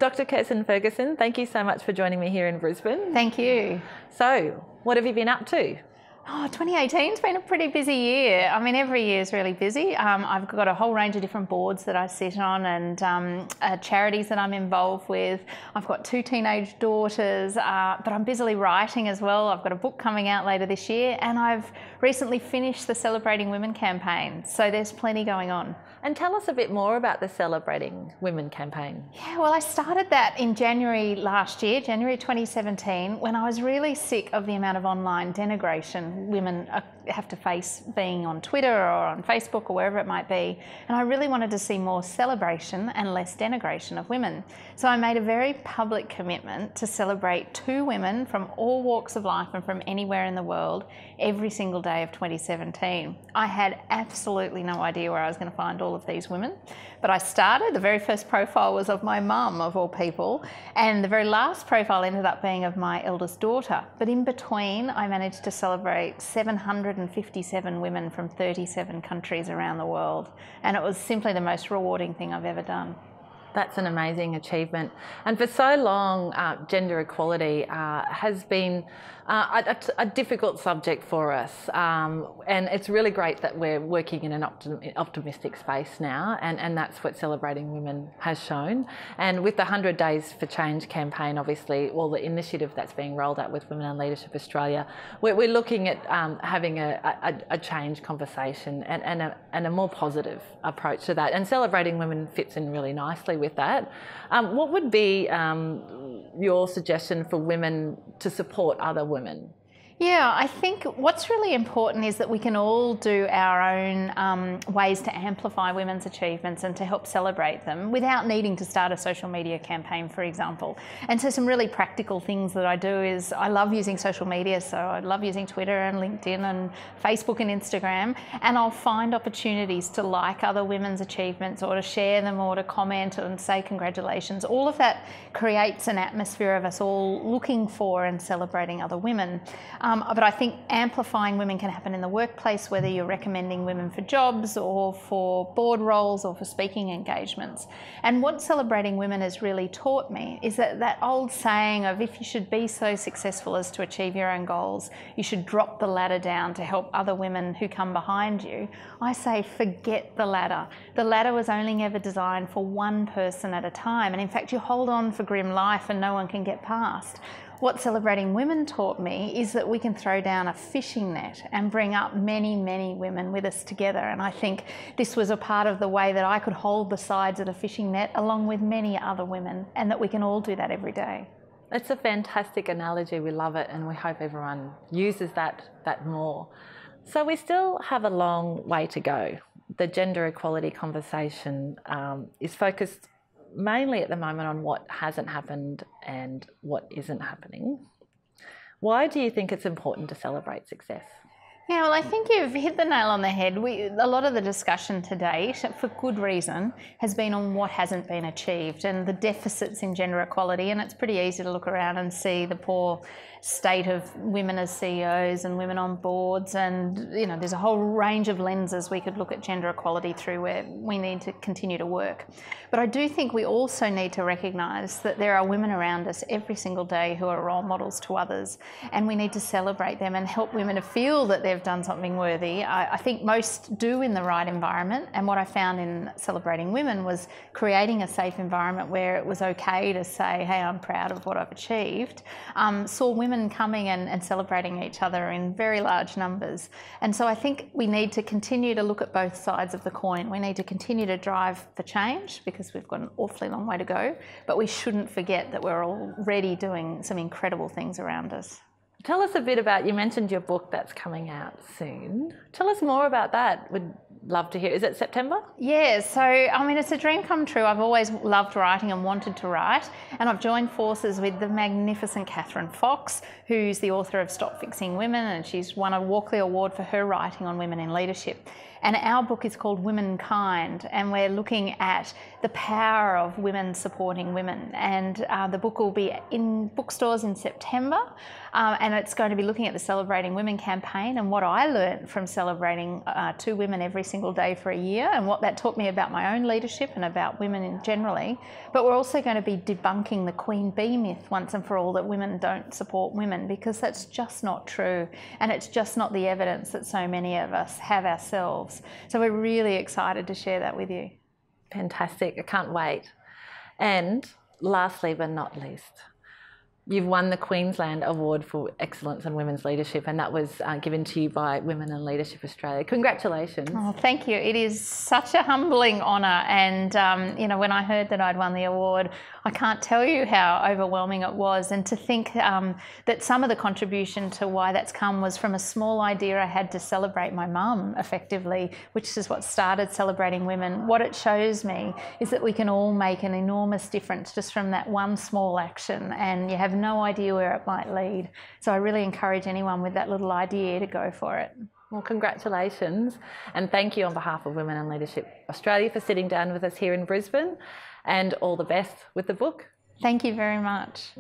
Dr. Kirstin Ferguson, thank you so much for joining me here in Brisbane. Thank you. So, what have you been up to? 2018's been a pretty busy year. I mean, every year is really busy. I've got a whole range of different boards that I sit on and charities that I'm involved with. I've got 2 teenage daughters, but I'm busily writing as well. I've got a book coming out later this year, and I've recently finished the Celebrating Women campaign. So there's plenty going on. And tell us a bit more about the Celebrating Women campaign. Yeah, well, I started that in January last year, January 2017, when I was really sick of the amount of online denigration women have to face being on Twitter or on Facebook or wherever it might be. And I really wanted to see more celebration and less denigration of women. So I made a very public commitment to celebrate 2 women from all walks of life and from anywhere in the world every single day of 2017. I had absolutely no idea where I was going to find all of these women, but I started. The very first profile was of my mum, of all people, and the very last profile ended up being of my eldest daughter. But in between, I managed to celebrate 757 women from 37 countries around the world, and it was simply the most rewarding thing I've ever done. That's an amazing achievement. And for so long, gender equality has been a difficult subject for us. And it's really great that we're working in an optimistic space now, and that's what Celebrating Women has shown. And with the 100 Days for Change campaign, obviously, well, the initiative that's being rolled out with Women in Leadership Australia, we're looking at having a change conversation and a more positive approach to that. And Celebrating Women fits in really nicely with that. What would be your suggestion for women to support other women? Yeah, I think what's really important is that we can all do our own ways to amplify women's achievements and to help celebrate them without needing to start a social media campaign, for example. And so some really practical things that I do is I love using social media, so I love using Twitter and LinkedIn and Facebook and Instagram, and I'll find opportunities to like other women's achievements or to share them or to comment and say congratulations. All of that creates an atmosphere of us all looking for and celebrating other women. But I think amplifying women can happen in the workplace, whether you're recommending women for jobs or for board roles or for speaking engagements. And what Celebrating Women has really taught me is that old saying of if you should be so successful as to achieve your own goals, you should drop the ladder down to help other women who come behind you. I say forget the ladder. The ladder was only ever designed for one person at a time. And in fact, you hold on for grim life and no one can get past. What Celebrating Women taught me is that we can throw down a fishing net and bring up many, many women with us together. And I think this was a part of the way that I could hold the sides of the fishing net along with many other women, and that we can all do that every day. It's a fantastic analogy. We love it, and we hope everyone uses that more. So we still have a long way to go. The gender equality conversation is focused mainly at the moment on what hasn't happened and what isn't happening. Why do you think it's important to celebrate success? Yeah, well, I think you've hit the nail on the head. A lot of the discussion today, for good reason, has been on what hasn't been achieved and the deficits in gender equality. And it's pretty easy to look around and see the poor state of women as CEOs and women on boards. And, you know, there's a whole range of lenses we could look at gender equality through where we need to continue to work. But I do think we also need to recognise that there are women around us every single day who are role models to others. And we need to celebrate them and help women to feel that they've done something worthy. I think most do in the right environment, and what I found in Celebrating Women was creating a safe environment where it was okay to say, hey, I'm proud of what I've achieved. Saw women coming and celebrating each other in very large numbers. And so I think we need to continue to look at both sides of the coin. We need to continue to drive for change because we've got an awfully long way to go, but we shouldn't forget that we're already doing some incredible things around us. Tell us a bit about, you mentioned your book that's coming out soon. Tell us more about that. Would love to hear. Is it September? Yeah, so I mean, it's a dream come true. I've always loved writing and wanted to write, and I've joined forces with the magnificent Catherine Fox, who's the author of Stop Fixing Women, and she's won a Walkley Award for her writing on women in leadership. And our book is called Womankind, and we're looking at the power of women supporting women. And the book will be in bookstores in September, and it's going to be looking at the Celebrating Women campaign and what I learned from celebrating 2 women every single day for a year, and what that taught me about my own leadership and about women in generally. But we're also going to be debunking the queen bee myth once and for all, that women don't support women, because that's just not true, and it's just not the evidence that so many of us have ourselves. So we're really excited to share that with you. Fantastic, I can't wait. And lastly but not least, you've won the Queensland Award for Excellence in Women's Leadership, and that was given to you by Women in Leadership Australia. Congratulations. Oh, thank you. It is such a humbling honour, and you know, when I heard that I'd won the award, I can't tell you how overwhelming it was, and to think that some of the contribution to why that's come was from a small idea I had to celebrate my mum effectively, which is what started Celebrating Women. What it shows me is that we can all make an enormous difference just from that one small action, and you have no idea where it might lead. So I really encourage anyone with that little idea to go for it. Well, congratulations, and thank you on behalf of Women in Leadership Australia for sitting down with us here in Brisbane, and all the best with the book. Thank you very much.